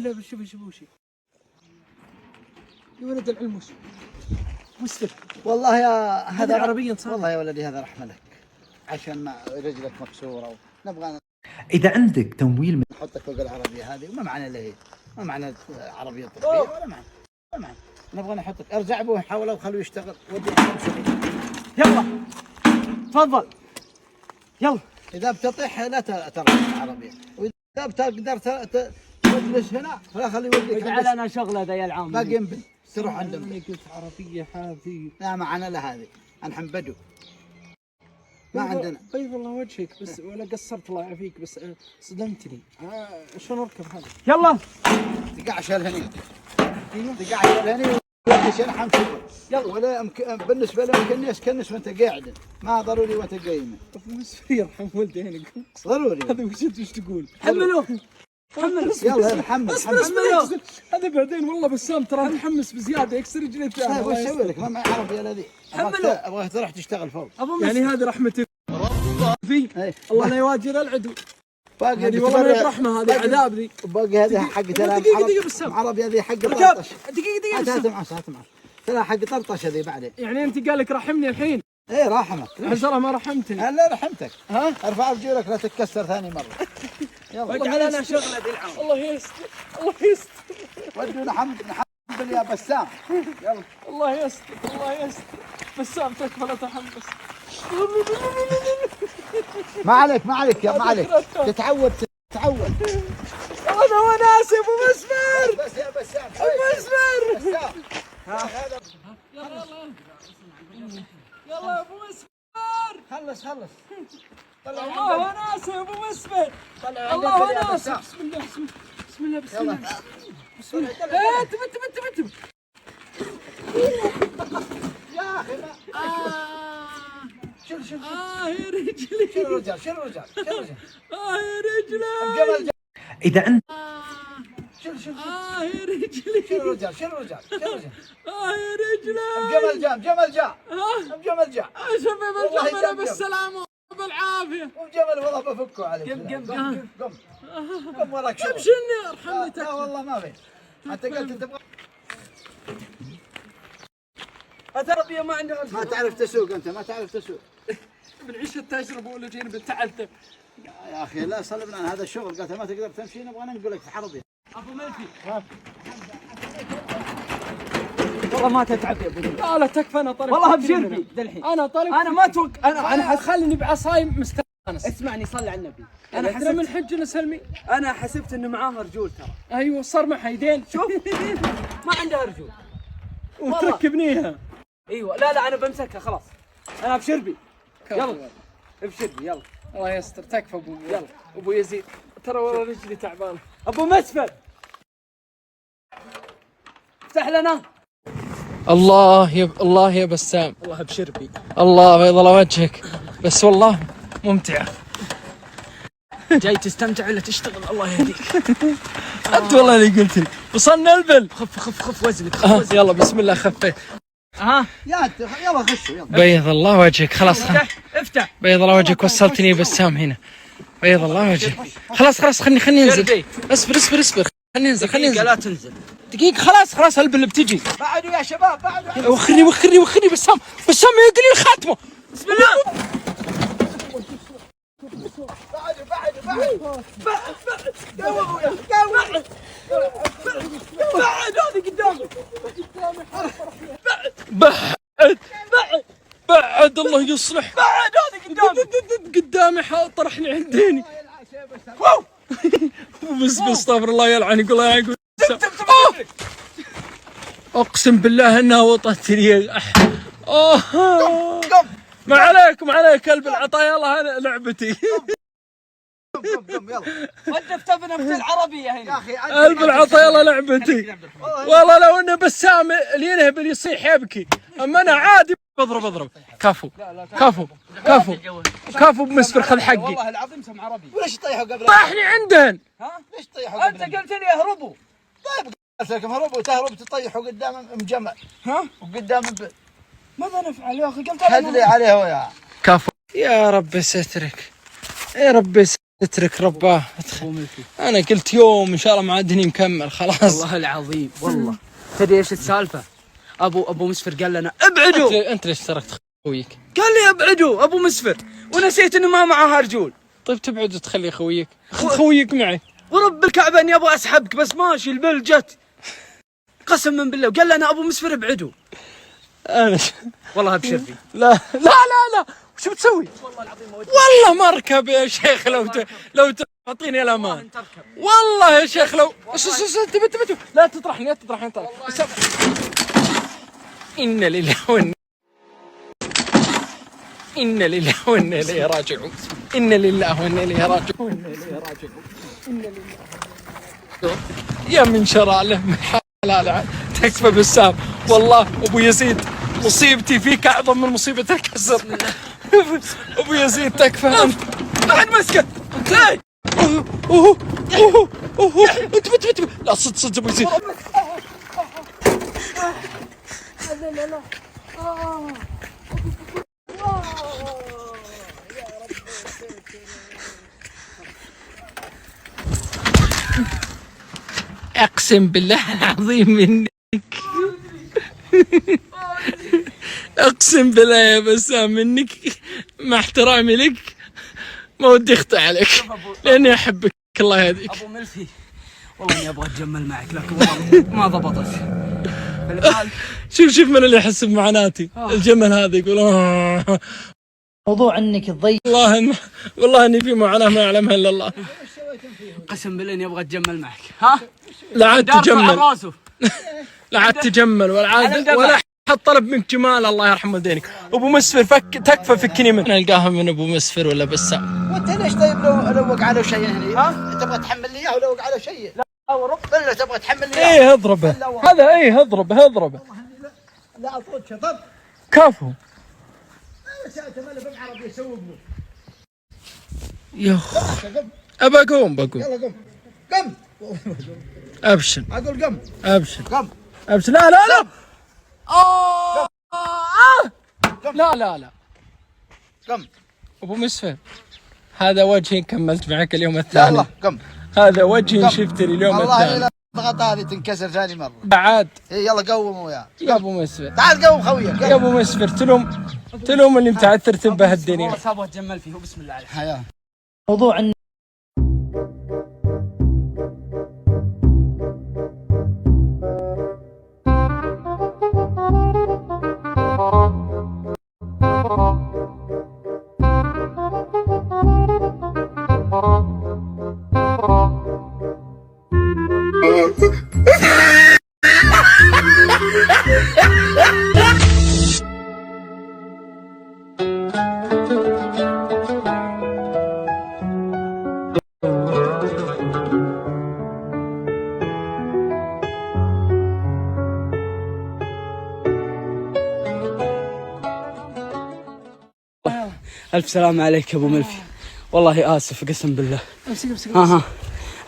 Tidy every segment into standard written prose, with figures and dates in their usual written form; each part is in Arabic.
لا شوف وش يا ولد العلم وش والله يا هذا عربيا صار. والله يا ولدي هذا رحمة لك عشان ما رجلك مكسورة نبغى إذا عندك تمويل من نحطك فوق العربية هذه وما معنى له ما معنى عربية طبية ولا معنى ما معنى نبغى نحطك ارجع به حاولوا وخلوه يشتغل ودي يلا تفضل يلا. إذا بتطيح لا ترى العربية وإذا بتقدر تجلس هنا فلا خليه يوديك اجعل أنا شغلة ذا يا العام باقي ينبل تروح عندهم. أنا قلت عربية حافي لا معنا لا هذه نحن بدو ما عندنا. بيض الله وجهك بس ولا قصرت الله يعافيك بس صدمتني. شلون اركب هذا؟ يلا تقعش الهني تقعش الهني ودي شرحم شغل يلا ولا بالنسبة لي كنس وانت قاعد ما ضروري وانت قايم. ابو مسفر يرحم والده هنا ضروري هذا وش تقول؟ حملوه حمل يلا حمل هذا بعدين والله بسام ترى محمس بزياده يكسر رجلي الثانيه. وش اسوي لك ما معي عربيه الذي ابغاك تروح تشتغل فوق يعني هذه رحمه في الله لا يواجه العدو. باقي هذه والله ما برحمه هذه عذاب ذي. باقي هذه حق دقيقه بسام عربي هذه حق طرطش. دقيقه بسام هات معه ترى حق طرطش هذه بعدين. يعني انت قال لك رحمني الحين؟ ايه رحمك ترى ما رحمتني. لا رحمتك ارفع رجولك لا تتكسر ثاني مره. يلا اجعل انا شغله ذي العام. الله يستر الله يستر ودونا نحمل يا بسام يلا. الله يستر الله يستر بسام تكفى لا تحمس. ما عليك يا ما عليك تتعود انا وناس يا ابو مسمار. بس يا بسام ابو مسمار يلا يا ابو مسمار خلص الله وناس يا ابو مسمار. الله وناس بسم الله بسم الله بسم الله بسم الله. تم يا اخي شيل يا رجلي شيل الرجال يا رجلي إذا عندك شيل يا رجلي شيل الرجال يا رجلي جمل جاء شباب الجمل بالسلامة وبالعافية. وجمل والله بفكه عليك. قم وراك شغل. ابشرني ارحمني تكفى. لا والله ما في انت قلت تبغى التربية ما عندها ما تعرف تسوق انت ما تعرف تسوق. بنعيش التجربة ولا جينا بالتعلم. يا اخي لا صلبنا هذا الشغل قلت ما تقدر تمشي نبغى ننقلك في حربي. ابو ملكي والله ما تتعب يا ابو. لا تكفى انا طالب والله ابشرني الحين. انا طالب انا ما اتوقع انا خليني بعصايم مستانس. اسمعني صلي على النبي. انا حسبت من حجنا سلمي. انا حسبت انه معاه رجول ترى. ايوه صار معها يدين شوف ما عندها رجول وتركبنيها. ايوه لا انا بمسكها خلاص. انا بشربي يلا بشربي يلا. الله يستر تكفى ابو يلا ابو يزيد ترى والله رجلي تعبان. ابو مسفر افتح لنا. الله يا بسام والله بشربي الله بيض الله وجهك بس والله ممتعة. جاي تستمتع ولا تشتغل الله يهديك. انت والله اللي قلت لي وصلنا البل. خف وزنك يلا بسم الله خفيت. يلا خشوا يلا. بيض الله وجهك خلاص افتح بيض الله وجهك وصلتني بسام هنا. بيض الله وجهك خلاص خلني انزل. اصبر خلني انزل لا تنزل دقيقة خلاص البل بتجي. بعدوا يا شباب بعدوا. وخري بسام يقلي الخاتمه. بسم الله. بعد هذه قدامي بعد الله يصلح. بعد هذه قدامي طرحني عنديني. بس استغفر الله يلعن يقول الله يعقوب. اقسم بالله انها وطتني. ما عليك كلب العطايا الله هذا لعبتي. قم يلا. وقف تبنا في العربية هنا يا اخي قلب العطايا الله لعبتي. والله لو انه بسام اللي ينهبل يصيح يبكي اما انا عادي بضرب. كفو بمسفر خذ حقي. والله العظيم سمع عربي. وليش طيحوا قبل؟ طاحني عندهن. ليش طيحوا انت قلت لي اهربوا. طيب قلت لكم هربوا تطيحوا قدام مجمع وقدام ماذا نفعل يا اخي؟ قلت حد لي عليه يا كفو. يا رب سترك يا رب اترك رباه. انا قلت يوم ان شاء الله معدني مكمل خلاص. والله العظيم والله. تدري ايش السالفه؟ ابو مسفر قال لنا ابعدوا. انت ليش تركت خويك؟ قال لي ابعدوا ابو مسفر، ونسيت انه ما معاه رجول. طيب تبعد وتخلي خويك. خويك معي. ورب الكعبه اني ابغى اسحبك بس ماشي البل جت. قسما بالله وقال لنا ابو مسفر ابعدوا. انا والله ابشر فيه. لا وش بتسوي؟ والله العظيم والله ما اركب يا شيخ. لو تعطيني الامان والله يا شيخ. لو انتبه لا تطرحني إنا لله وإنا إليه راجعون. إنا لله وإنا إليه راجعون. يا من شرع له من حلال تكفى بسام. والله أبو يزيد مصيبتي فيك أعظم من مصيبة الكسر. أبو يزيد تكفى أنت. بعد مسكت. انتبه لا صدق أبو يزيد. لا أقسم بالله العظيم منك. أقسم بالله يا بسام منك مع احترامي لك ما ودي أخطأ عليك لأني أحبك. الله يهديك. أبو ملفي والله إني أبغى أتجمل معك لكن والله ما ضبطت. شوف من اللي يحس بمعاناتي. الجمل هذا يقول موضوع انك تضيع. والله اني في معاناه ما يعلمها الا الله. قسم بالله اني ابغى اتجمل معك. ها لا عاد تجمل. لا عاد تجمل ولا حد طلب منك جمال. الله يرحم والدينك. ابو مسفر تكفى فكني منه. نلقاها من ابو مسفر ولا بسام. وانت ليش طيب لو وقع له شيء هنا؟ ها تبغى تحمل لي اياه ولو وقع له شيء؟ لا وربنا تبغى تحمل لي اياه. ايه اضربه هذا. ايه اضربه. لا اطرد شطب كفو. ساعته ما له بالعربي يسوقه. يخ ابى اقوم. يلا قم. ابشر. اقول قم. ابشر. قم. لا لا قم. ابو مسفر هذا وجهي كملت معك اليوم الثاني. يلا قم. هذا وجهي شفت لي اليوم الثاني. والله لا ضغط هذه تنكسر ثاني مره بعد. يلا قوموا يا ابو مسفر. تعال قوم خويك. يا ابو مسفر تلوم اللي متعثر تنبه الدنيا. والله ابغى اتجمل فيه وبسم الله عليك. حياه موضوع ان الف سلام عليك يا ابو ملفي. والله اسف قسم بالله. امسك ها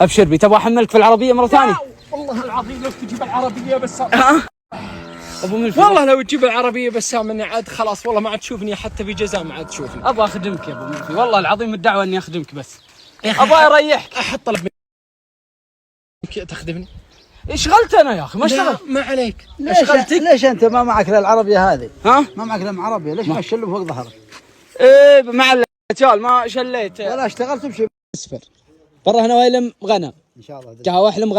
ابشر بي. تبغى احملك في العربيه مره ثانيه؟ والله العظيم لو تجيب العربيه بسام. ابو ملفي والله لو تجيب العربيه بسام اني عاد خلاص والله ما عاد تشوفني حتى في جزاء ما عاد تشوفني. ابغى اخدمك يا ابو ملفي والله العظيم الدعوه اني اخدمك بس. ابغى اريحك. احد طلب منك تخدمني. اشغلت انا يا اخي ما اشتغلت. ما عليك. ليش انت ما معك العربيه هذه؟ ها ما معك لم عربيه ليش ما تشلب فوق ظهرك؟ ايه مع الرجال ما شليت ولا اشتغلت بشيء. اسفر برا هنا ويلم غنم ان شاء الله جا واحلم